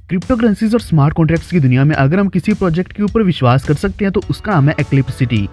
Crypto currencies और smart contracts की दुनिया में अगर हम किसी प्रोजेक्ट के ऊपर विश्वास कर सकते हैं तो उसका नाम है एक्लिप्सिटी।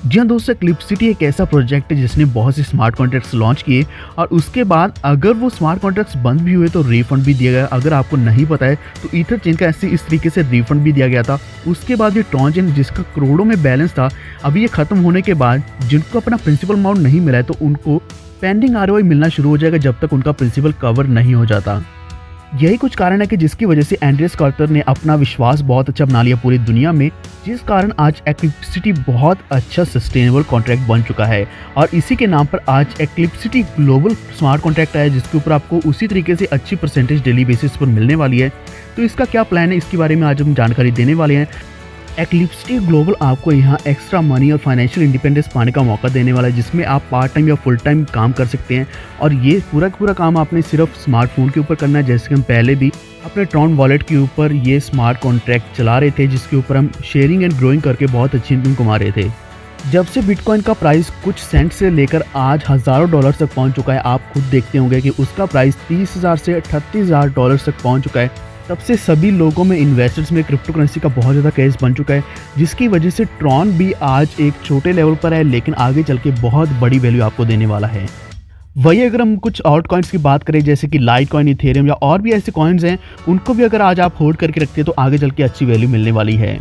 जी हाँ दोस्तों, एक्लिप्सिटी एक ऐसा प्रोजेक्ट है जिसने बहुत से स्मार्ट कॉन्ट्रैक्ट्स लॉन्च किए और उसके बाद अगर वो स्मार्ट कॉन्ट्रैक्ट्स बंद भी हुए तो रिफंड भी दिया गया। अगर आपको नहीं पता है तो ईथर चेन का ऐसे इस तरीके से रिफंड भी दिया गया था। उसके बाद ये ट्रॉन चेन जिसका करोड़ों में बैलेंस था, अभी ये खत्म होने के बाद जिनको अपना प्रिंसिपल अमाउंट नहीं मिला है तो उनको पेंडिंग आरओआई मिलना शुरू हो जाएगा जब तक उनका प्रिंसिपल कवर नहीं हो जाता। यही कुछ कारण है कि जिसकी वजह से एंड्रेस कार्टर ने अपना विश्वास बहुत अच्छा बना लिया पूरी दुनिया में, जिस कारण आज एक्लिप्सिटी बहुत अच्छा सस्टेनेबल कॉन्ट्रैक्ट बन चुका है। और इसी के नाम पर आज एक्लिप्सिटी ग्लोबल स्मार्ट कॉन्ट्रैक्ट आया जिसके ऊपर आपको उसी तरीके से अच्छी परसेंटेज डेली बेसिस पर मिलने वाली है। तो इसका क्या प्लान है, इसके बारे में आज हम जानकारी देने वाले हैं। एक्लिप्सिटी ग्लोबल आपको यहाँ एक्स्ट्रा मनी और फाइनेंशियल इंडिपेंडेंस पाने का मौका देने वाला है, जिसमें आप पार्ट टाइम या फुल टाइम काम कर सकते हैं। और ये पूरा काम आपने सिर्फ स्मार्टफोन के ऊपर करना है। जैसे कि हम पहले भी अपने ट्रॉन वॉलेट के ऊपर ये स्मार्ट कॉन्ट्रैक्ट चला रहे थे, जिसके ऊपर हम शेयरिंग एंड ग्रोइंग करके बहुत अच्छी इनकम कमा रहे थे। जब से बिटकॉइन का प्राइस कुछ सेंट से लेकर आज हज़ारों डॉलर तक पहुँच चुका है, आप खुद देखते होंगे कि उसका प्राइस 30,000 से 38,000 डॉलर तक पहुँच चुका है। तब से सभी लोगों में, इन्वेस्टर्स में क्रिप्टो करेंसी का बहुत ज़्यादा क्रेज़ बन चुका है, जिसकी वजह से ट्रॉन भी आज एक छोटे लेवल पर है लेकिन आगे चल के बहुत बड़ी वैल्यू आपको देने वाला है। वही अगर हम कुछ आउट कॉइन्स की बात करें जैसे कि लाइट कॉइन, इथेरियम या और भी ऐसे कॉइन्स हैं, उनको भी अगर आज आप होल्ड करके रखते हैं तो आगे चल के अच्छी वैल्यू मिलने वाली है।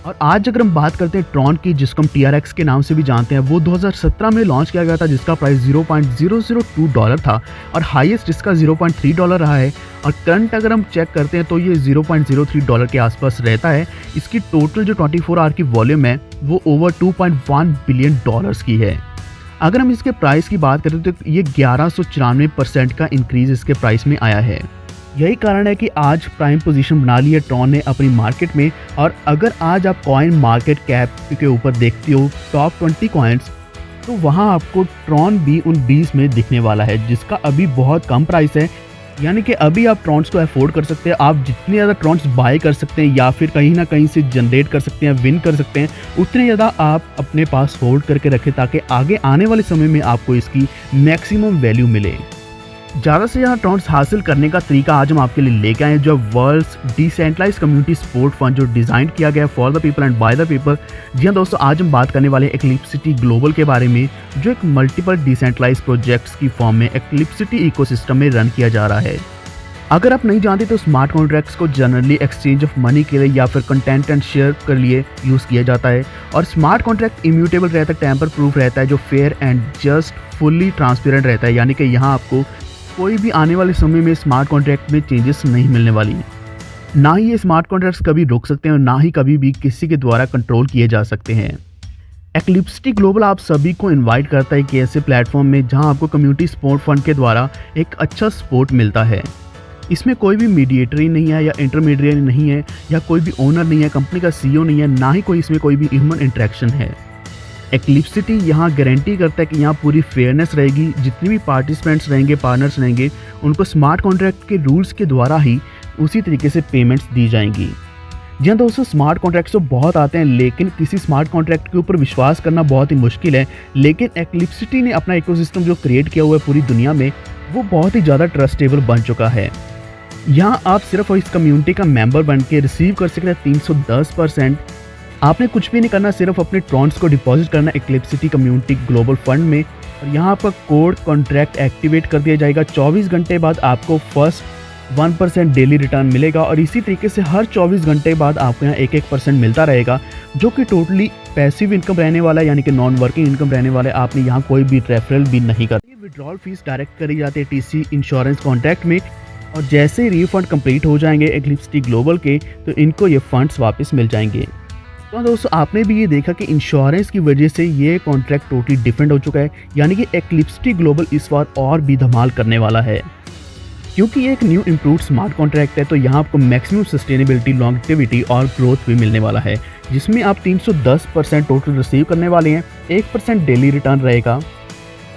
और आज अगर हम बात करते हैं ट्रॉन की, जिसको हम TRX के नाम से भी जानते हैं, वो 2017 में लॉन्च किया गया था, जिसका प्राइस $0.002 था और हाईएस्ट इसका $0.3 रहा है। और करंट अगर हम चेक करते हैं तो ये $0.03 के आसपास रहता है। इसकी टोटल जो 24 आवर की वॉल्यूम है वो ओवर $2.1 बिलियन की है। अगर हम इसके प्राइस की बात करें तो ये 1194% का इंक्रीज इसके प्राइस में आया है। यही कारण है कि आज प्राइम पोजीशन बना ली है ट्रॉन ने अपनी मार्केट में। और अगर आज आप कॉइन मार्केट कैप के ऊपर देखते हो टॉप 20 कॉइन्स, तो वहां आपको ट्रॉन भी उन 20 में दिखने वाला है, जिसका अभी बहुत कम प्राइस है। यानी कि अभी आप ट्रॉन्स को अफोर्ड कर सकते हैं। आप जितने ज़्यादा ट्रॉन्स बाय कर सकते हैं या फिर कहीं ना कहीं से जनरेट कर सकते हैं, विन कर सकते हैं, उतने ज़्यादा आप अपने पास होल्ड करके रखें ताकि आगे आने वाले समय में आपको इसकी मैक्सिमम वैल्यू मिले। ज़्यादा से ज़्यादा ट्रॉन्स हासिल करने का तरीका आज हम आपके लिए लेके आए हैं, जो world's decentralized community support fund, जो डिज़ाइन किया गया for the people and by the people. जी हाँ दोस्तों, आज हम बात करने वाले हैं एक्लिप्सिटी ग्लोबल के बारे में, जो एक मल्टीपल डिसेंट्रलाइज्ड प्रोजेक्ट्स की फॉर्म में एक्लिप्सिटी इकोसिस्टम में रन किया जा रहा है। अगर आप नहीं जानते तो स्मार्ट कॉन्ट्रैक्ट्स को जनरली एक्सचेंज ऑफ मनी के लिए या फिर कंटेंट एंड शेयर के लिए यूज़ किया जाता है। और स्मार्ट कॉन्ट्रैक्ट इम्यूटेबल रहता है, टेम्पर प्रूफ रहता है, जो fair and just fully transparent रहता है। यानी कि यहाँ आपको कोई भी आने वाले समय में स्मार्ट कॉन्ट्रैक्ट में चेंजेस नहीं मिलने वाली। ना ही ये स्मार्ट कॉन्ट्रैक्ट्स कभी रुक सकते हैं और ना ही कभी भी किसी के द्वारा कंट्रोल किए जा सकते हैं। एक्लिप्सिटी ग्लोबल आप सभी को इनवाइट करता है कि ऐसे प्लेटफॉर्म में जहां आपको कम्युनिटी सपोर्ट फंड के द्वारा एक अच्छा सपोर्ट मिलता है। इसमें कोई भी मीडिएटरी नहीं है या इंटरमीडिएट नहीं है या कोई भी ओनर नहीं है, कंपनी का CEO नहीं है, ना ही कोई इसमें कोई भी ह्यूमन इंटरेक्शन है। एक्लिप्सिटी यहाँ गारंटी करता है कि यहाँ पूरी फेयरनेस रहेगी। जितने भी पार्टिसिपेंट्स रहेंगे, पार्टनर्स रहेंगे, उनको स्मार्ट कॉन्ट्रैक्ट के रूल्स के द्वारा ही उसी तरीके से पेमेंट्स दी जाएंगी। जी हाँ दोस्तों, स्मार्ट कॉन्ट्रैक्ट्स तो बहुत आते हैं लेकिन किसी स्मार्ट कॉन्ट्रैक्ट के ऊपर विश्वास करना बहुत ही मुश्किल है। लेकिन एक्लिप्सिटी ने अपना इकोसिस्टम जो क्रिएट किया हुआ है पूरी दुनिया में, वो बहुत ही ज़्यादा ट्रस्टेबल बन चुका है। यहाँ आप सिर्फ इस कम्युनिटी का मेंबर बन के रिसीव कर सकते हैं 310%। आपने कुछ भी नहीं करना, सिर्फ अपने ट्रॉन्स को डिपॉजिट करना एक्लिप्सिटी कम्युनिटी ग्लोबल फंड में। और यहाँ आपका कोड कॉन्ट्रैक्ट एक्टिवेट कर दिया जाएगा। 24 घंटे बाद आपको फर्स्ट 1% डेली रिटर्न मिलेगा और इसी तरीके से हर 24 घंटे बाद आपको यहाँ 1% मिलता रहेगा, जो कि टोटली पैसिव इनकम रहने वाला है, यानी कि नॉन वर्किंग इनकम रहने वाला है। आपने यहाँ कोई भी रेफरल भी नहीं करना। विड्रॉल फीस डायरेक्ट करी जाती है TC इंश्योरेंस कॉन्ट्रैक्ट में, और जैसे ही रिफंड कंप्लीट हो जाएंगे एक्लिप्सिटी ग्लोबल के, तो इनको ये फंड्स वापस मिल जाएंगे। तो दोस्तों, आपने भी ये देखा कि इंश्योरेंस की वजह से ये कॉन्ट्रैक्ट टोटली डिफरेंट हो चुका है। यानी कि एक्लिप्सिटी ग्लोबल इस बार और भी धमाल करने वाला है, क्योंकि ये एक न्यू इम्प्रूव्ड स्मार्ट कॉन्ट्रैक्ट है। तो यहाँ आपको मैक्सिमम सस्टेनेबिलिटी, लॉन्गेविटी और ग्रोथ भी मिलने वाला है, जिसमें आप 310% टोटल रिसीव करने वाले हैं। 1% डेली रिटर्न रहेगा।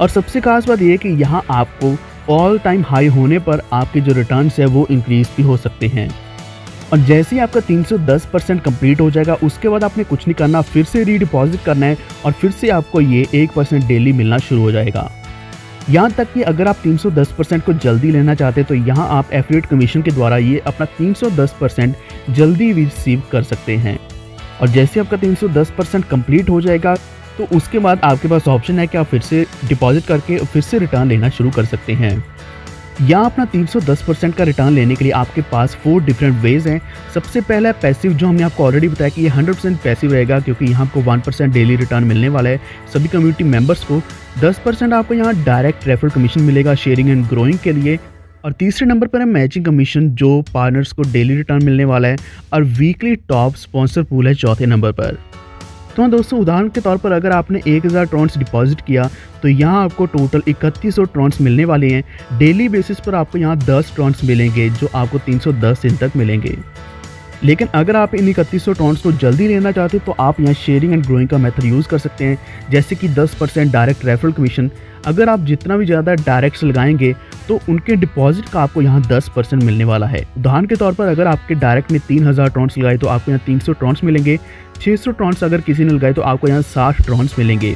और सबसे खास बात यह कि यहाँ आपको ऑल टाइम हाई होने पर आपके जो रिटर्न्स है वो इंक्रीज भी हो सकते हैं। और जैसे ही आपका 310% कंप्लीट हो जाएगा, उसके बाद आपने कुछ नहीं करना, फिर से रीडिपॉजिट करना है और फिर से आपको ये 1% डेली मिलना शुरू हो जाएगा। यहाँ तक कि अगर आप 310% को जल्दी लेना चाहते हैं तो यहाँ आप एफिलिएट कमीशन के द्वारा ये अपना 310% जल्दी रिसीव कर सकते हैं। और जैसे आपका 310% कंप्लीट हो जाएगा तो उसके बाद आपके पास ऑप्शन है कि आप फिर से डिपॉजिट करके फिर से रिटर्न लेना शुरू कर सकते हैं। यहाँ अपना 310% का रिटर्न लेने के लिए आपके पास 4 डिफरेंट वेज हैं। सबसे पहला है पैसिव, जो हमने आपको ऑलरेडी बताया कि ये 100% पैसिव रहेगा, क्योंकि यहाँ आपको 1% डेली रिटर्न मिलने वाला है सभी कम्युनिटी मेंबर्स को। 10% आपको यहाँ डायरेक्ट रेफरल कमीशन मिलेगा शेयरिंग एंड ग्रोइंग के लिए। और तीसरे नंबर पर है मैचिंग कमीशन, जो पार्टनर्स को डेली रिटर्न मिलने वाला है। और वीकली टॉप स्पॉन्सर पूल है चौथे नंबर पर। तो दोस्तों, उदाहरण के तौर पर अगर आपने 1000 ट्रॉन्स डिपॉजिट किया तो यहाँ आपको टोटल 3100 ट्रॉन्स मिलने वाले हैं। डेली बेसिस पर आपको यहाँ 10 ट्रॉन्स मिलेंगे, जो आपको 310 दिन तक मिलेंगे। लेकिन अगर आप इन 3100 ट्रॉन्स को जल्दी लेना चाहते हैं तो आप यहाँ शेयरिंग एंड ग्रोइंग का मेथड यूज़ कर सकते हैं, जैसे कि 10% डायरेक्ट रेफरल कमीशन। अगर आप जितना भी ज़्यादा डायरेक्ट्स लगाएंगे तो उनके डिपॉजिट का आपको यहाँ 10% मिलने वाला है। उदाहरण के तौर पर अगर आपके डायरेक्ट ने 3000 ट्रॉन्स लगाए तो आपको यहाँ 300 ट्रॉन्स मिलेंगे। 600 ट्रॉन्स अगर किसी ने लगाए तो आपको यहाँ 60 ट्रॉन्स मिलेंगे।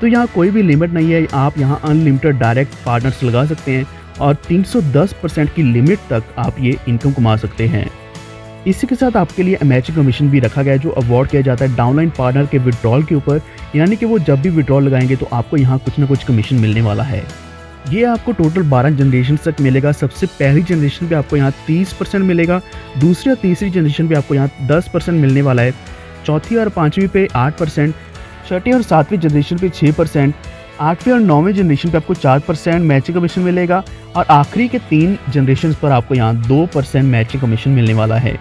तो यहाँ कोई भी लिमिट नहीं है, आप यहाँ अनलिमिटेड डायरेक्ट पार्टनर्स लगा सकते हैं और 310% की लिमिट तक आप ये इनकम कमा सकते हैं। इसी के साथ आपके लिए मैचिंग कमीशन भी रखा गया है, जो अवॉर्ड किया जाता है डाउनलाइन पार्टनर के विड्रॉल के ऊपर, यानी कि वो जब भी विड्रॉल लगाएंगे तो आपको यहाँ कुछ ना कुछ कमीशन मिलने वाला है। ये आपको टोटल 12 जनरेशन तक मिलेगा। सबसे पहली जनरेशन पे आपको यहाँ 30% मिलेगा, दूसरी और तीसरी जनरेशन पे आपको यहाँ 10% मिलने वाला है, चौथी और पाँचवीं पे 8%, छठी और सातवीं जनरेशन पे 6%, आठवीं और नौवीं जनरेशन पे आपको 4% मैचिंग कमीशन मिलेगा और आखिरी के 3 जनरेशन पर आपको यहाँ 2% मैचिंग कमीशन मिलने वाला है।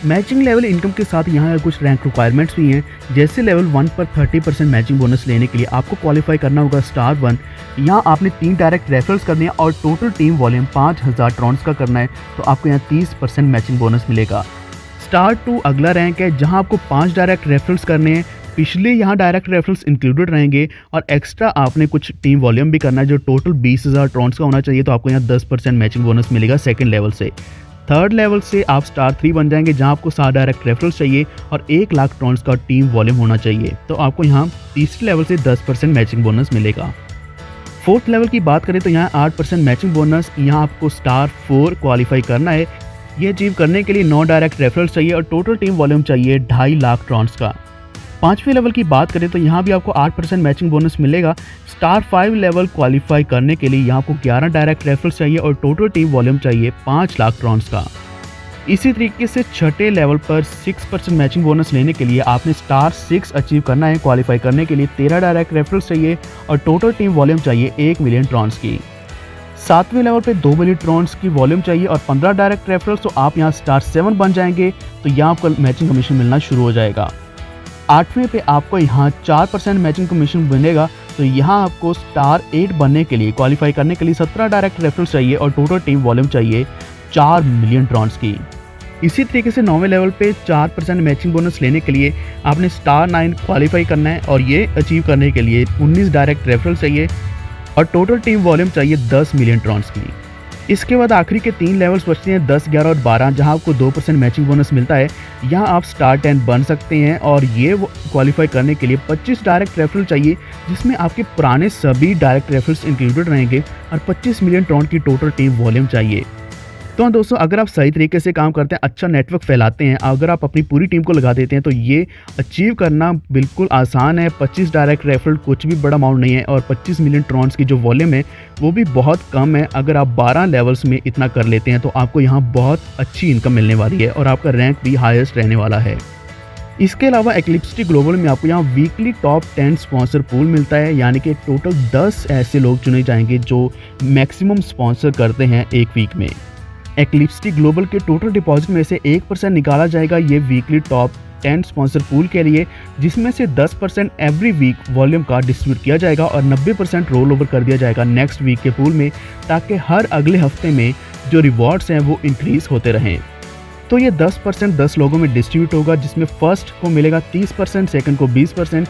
मैचिंग लेवल इनकम के साथ यहाँ कुछ रैंक रिक्वायरमेंट्स भी हैं, जैसे लेवल 1 पर 30% मैचिंग बोनस लेने के लिए आपको क्वालिफाई करना होगा स्टार 1। यहाँ आपने 3 डायरेक्ट रेफरल्स करने हैं और टोटल टीम वॉल्यूम 5000 ट्रॉन्स का करना है, तो आपको यहाँ 30% मैचिंग बोनस मिलेगा। स्टार 2 अगला रैंक है, जहाँ आपको 5 डायरेक्ट रेफरल्स करने हैं। पिछले यहाँ डायरेक्ट रेफरल्स इंक्लूडेड रहेंगे और एक्स्ट्रा आपने कुछ टीम वॉल्यूम भी करना है, जो टोटल 20000 ट्रॉन्स का होना चाहिए, तो आपको यहाँ 10% मैचिंग बोनस मिलेगा सेकंड लेवल से। थर्ड लेवल से आप स्टार 3 बन जाएंगे, जहाँ आपको 7 डायरेक्ट रेफरल्स चाहिए और 1 लाख ट्रॉन्स का टीम वॉल्यूम होना चाहिए, तो आपको यहाँ तीसरे लेवल से 10% मैचिंग बोनस मिलेगा। फोर्थ लेवल की बात करें तो यहाँ 8% मैचिंग बोनस। यहाँ आपको स्टार 4 क्वालिफाई करना है। ये अचीव करने के लिए 9 डायरेक्ट रेफरल्स चाहिए और टोटल टीम वॉल्यूम चाहिए 2.5 लाख ट्रॉन्स का। पाँचवें लेवल की बात करें तो यहाँ भी आपको 8% मैचिंग बोनस मिलेगा। स्टार 5 लेवल क्वालिफाई करने के लिए यहाँ आपको 11 डायरेक्ट रेफरल्स चाहिए और टोटल टीम वॉल्यूम चाहिए 5 लाख ट्रॉन्स का। इसी तरीके से छठे लेवल पर 6% मैचिंग बोनस लेने के लिए आपने स्टार 6 अचीव करना है। क्वालिफाई करने के लिए 13 डायरेक्ट रेफरल्स चाहिए और टोटल टीम वॉल्यूम चाहिए 1 मिलियन ट्रॉन्स की। सातवें लेवल पे 2 मिलियन ट्रॉन्स की वॉल्यूम चाहिए और 15 डायरेक्ट रेफरल्स, तो आप यहाँ स्टार 7 बन जाएंगे, तो यहाँ आपको मैचिंग कमीशन मिलना शुरू हो जाएगा। आठवें पे आपको यहाँ 4% मैचिंग कमीशन मिलेगा, तो यहाँ आपको स्टार 8 बनने के लिए क्वालिफाई करने के लिए 17 डायरेक्ट रेफरल्स चाहिए और टोटल टीम वॉल्यूम चाहिए 4 मिलियन ट्रॉन्स की। इसी तरीके से 9वें लेवल पे 4% मैचिंग बोनस लेने के लिए आपने स्टार 9 क्वालिफाई करना है और ये अचीव करने के लिए 19 डायरेक्ट रेफरल्स चाहिए और टोटल टीम वॉल्यूम चाहिए 10 मिलियन ट्रॉन्स की। इसके बाद आखिरी के 3 लेवल्स बचते हैं 10, 11 और 12, जहां आपको 2% मैचिंग बोनस मिलता है। यहां आप स्टार 10 बन सकते हैं और ये क्वालिफाई करने के लिए 25 डायरेक्ट रेफरल चाहिए, जिसमें आपके पुराने सभी डायरेक्ट रेफरल्स इंक्लूडेड रहेंगे और 25 मिलियन ट्रॉन की टोटल टीम वॉल्यूम चाहिए। तो दोस्तों, अगर आप सही तरीके से काम करते हैं, अच्छा नेटवर्क फैलाते हैं, अगर आप अपनी पूरी टीम को लगा देते हैं, तो ये अचीव करना बिल्कुल आसान है। 25 डायरेक्ट रेफरल कुछ भी बड़ा अमाउंट नहीं है और 25 मिलियन ट्रॉन्स की जो वॉल्यूम है वो भी बहुत कम है। अगर आप 12 लेवल्स में इतना कर लेते हैं तो आपको यहाँ बहुत अच्छी इनकम मिलने वाली है और आपका रैंक भी हाईएस्ट रहने वाला है। इसके अलावा एक्लिप्सिटी ग्लोबल में आपको यहाँ वीकली टॉप 10 स्पॉन्सर पूल मिलता है, यानी कि टोटल 10 ऐसे लोग चुने जाएंगे जो मैक्सिमम स्पॉन्सर करते हैं एक वीक में। एक्लिप्सिटी ग्लोबल के टोटल डिपॉजिट में से 1% निकाला जाएगा ये वीकली टॉप 10 स्पॉन्सर पूल के लिए, जिसमें से 10% एवरी वीक वॉल्यूम का डिस्ट्रीब्यूट किया जाएगा और 90% रोल ओवर कर दिया जाएगा नेक्स्ट वीक के पूल में, ताकि हर अगले हफ्ते में जो रिवॉर्ड्स हैं वो इंक्रीज होते रहें। तो ये 10% 10 लोगों में डिस्ट्रीब्यूट होगा, जिसमें फर्स्ट को मिलेगा 30%, सेकंड को 20%,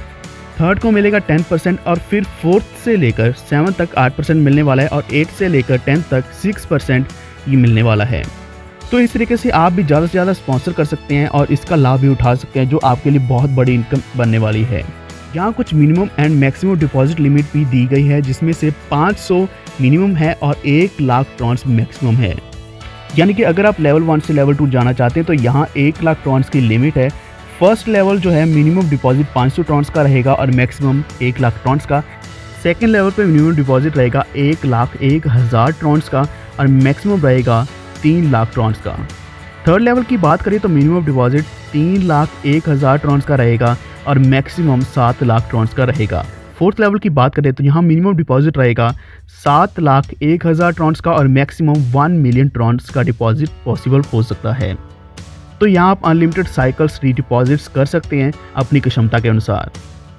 थर्ड को मिलेगा 10% और फिर फोर्थ से लेकर 7 तक 8% मिलने वाला है और 8 से लेकर 10 तक 6% ये मिलने वाला है। तो इस तरीके से आप भी ज़्यादा से ज़्यादा स्पॉन्सर कर सकते हैं और इसका लाभ भी उठा सकते हैं, जो आपके लिए बहुत बड़ी इनकम बनने वाली है। यहाँ कुछ minimum and maximum deposit limit भी दी गई है, जिसमें से 500 मिनिमम है और 1 लाख ट्रॉन्स मैक्सिमम है। यानी कि अगर आप लेवल 1 से लेवल 2 जाना चाहते हैं तो यहाँ 1 लाख ट्रॉन्स की लिमिट है। फर्स्ट लेवल जो है मिनिमम डिपॉजिट 500 ट्रॉन्स का रहेगा और मैक्सिमम 1 लाख ट्रॉन्स का। सेकेंड लेवल पे मिनिमम डिपॉजिट रहेगा 1,01,000 ट्रॉन्स का और मैक्सिमम रहेगा 3 लाख ट्रॉन्स का। थर्ड लेवल की बात करें तो मिनिमम डिपॉजिट 3,01,000 ट्रॉन्स का रहेगा और मैक्सिमम 7 लाख ट्रॉन्स का रहेगा। फोर्थ लेवल की बात करें तो यहाँ मिनिमम डिपॉजिट रहेगा 7,01,000 ट्रॉन्स का और मैक्सिमम 1 मिलियन ट्रॉन्स का डिपॉजिट पॉसिबल हो सकता है। तो यहाँ आप अनलिमिटेड साइकिल्स रीडिपॉजिट्स कर सकते हैं अपनी क्षमता के अनुसार।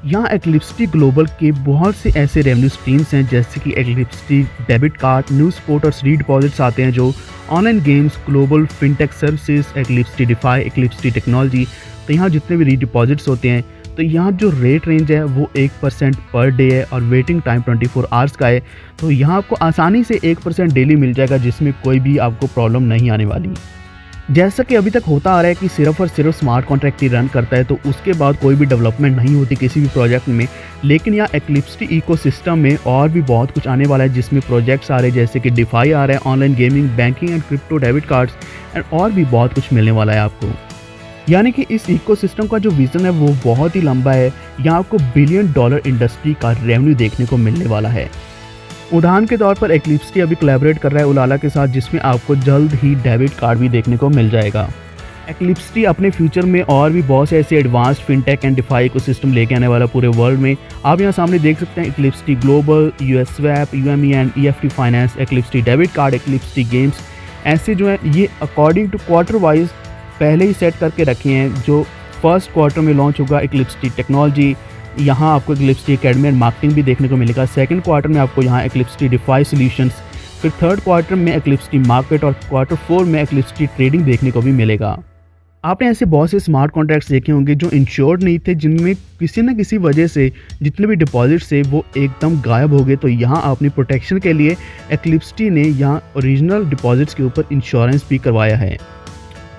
यहाँ एक्लिप्सिटी ग्लोबल के बहुत से ऐसे रेवेन्यू स्ट्रीम्स हैं, जैसे कि Eclipsity debit card, new sport और रीडिपॉजिट्स आते हैं जो online games, global fintech services, Eclipsity DeFi, Eclipsity technology. तो यहाँ जितने भी रीडिपॉजिट्स होते हैं तो यहाँ जो रेट रेंज है वो 1% पर डे है और वेटिंग टाइम 24 आवर्स का है। तो यहाँ आपको आसानी से 1% डेली मिल जाएगा, जिसमें कोई भी आपको प्रॉब्लम नहीं आने वाली। जैसा कि अभी तक होता आ रहा है कि सिर्फ और सिर्फ स्मार्ट कॉन्ट्रैक्ट ही रन करता है, तो उसके बाद कोई भी डेवलपमेंट नहीं होती किसी भी प्रोजेक्ट में। लेकिन यहाँ एक्लिप्सिटी इकोसिस्टम में और भी बहुत कुछ आने वाला है, जिसमें प्रोजेक्ट्स आ रहे हैं जैसे कि डिफाई आ रहा है, online gaming, banking and crypto debit cards and और भी बहुत कुछ मिलने वाला है आपको। यानी कि इस इकोसिस्टम का जो विजन है वो बहुत ही लंबा है। यहाँ आपको $1 बिलियन इंडस्ट्री का रेवेन्यू देखने को मिलने वाला है। उदाहरण के तौर पर एक्लिप्सिटी अभी कोलैबोरेट कर रहा है उलाला के साथ, जिसमें आपको जल्द ही डेबिट कार्ड भी देखने को मिल जाएगा। एक्लिप्सिटी अपने फ्यूचर में और भी बहुत से ऐसे advanced fintech and DeFi ecosystem लेके आने वाला पूरे वर्ल्ड में। आप यहाँ सामने देख सकते हैं Eclipsity global, US swap, UME and EFT finance, Eclipsity debit card, Eclipsity games. ऐसे जो है ये अकॉर्डिंग टू क्वार्टर वाइज पहले ही सेट करके रखे हैं। जो फर्स्ट क्वार्टर में लॉन्च होगा एक्लिप्सिटी टेक्नोलॉजी, यहाँ आपको एक्लिप्सिटी एकेडमी एंड मार्केटिंग भी देखने को मिलेगा। सेकंड क्वार्टर में आपको यहाँ एक्लिप्सिटी डिफाई सॉल्यूशंस, फिर थर्ड क्वार्टर में एक्लिप्सिटी मार्केट और क्वार्टर 4 में एक्लिप्सिटी ट्रेडिंग देखने को भी मिलेगा। आपने ऐसे बहुत से स्मार्ट कॉन्ट्रैक्ट्स देखे होंगे जो इंश्योर्ड नहीं थे, जिनमें किसी न किसी वजह से जितने भी डिपॉजिट्स थे वो एकदम गायब हो गए। तो यहाँ अपनी प्रोटेक्शन के लिए एक्लिप्सिटी ने यहाँ ओरिजिनल डिपॉजिट्स के ऊपर इंश्योरेंस भी करवाया है।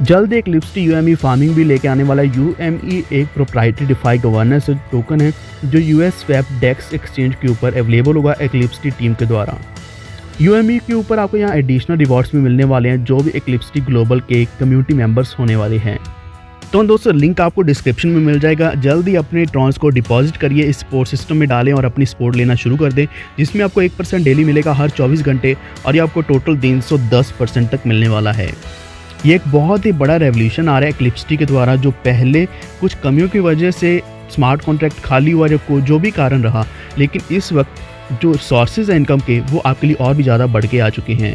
जल्द एक्लिप्सिटी UME फार्मिंग भी लेके आने वाला है। UME एक प्रोप्राइटरी डिफाई गवर्नेंस टोकन है जो US स्वैप डेक्स एक्सचेंज के ऊपर अवेलेबल होगा एक्लिप्सिटी टीम के द्वारा। UME के ऊपर आपको यहाँ एडिशनल रिवॉर्ड्स भी मिलने वाले हैं जो भी एक्लिप्सिटी ग्लोबल के कम्युनिटी मेंबर्स होने वाले हैं। तो दोस्तों लिंक आपको डिस्क्रिप्शन में मिल जाएगा। जल्दी अपने ट्रॉन्स को डिपॉजिट करिए, इस स्पोर्ट सिस्टम में डालें और अपनी स्पोर्ट लेना शुरू कर दें, जिसमें आपको 1% डेली मिलेगा हर 24 घंटे और ये आपको टोटल 310% तक मिलने वाला है। ये एक बहुत ही बड़ा रेवोल्यूशन आ रहा है एक्लिप्सिटी के द्वारा, जो पहले कुछ कमियों की वजह से स्मार्ट कॉन्ट्रैक्ट खाली हुआ, जो भी कारण रहा, लेकिन इस वक्त जो सोर्सेज है इनकम के वो आपके लिए और भी ज़्यादा बढ़ के आ चुके हैं।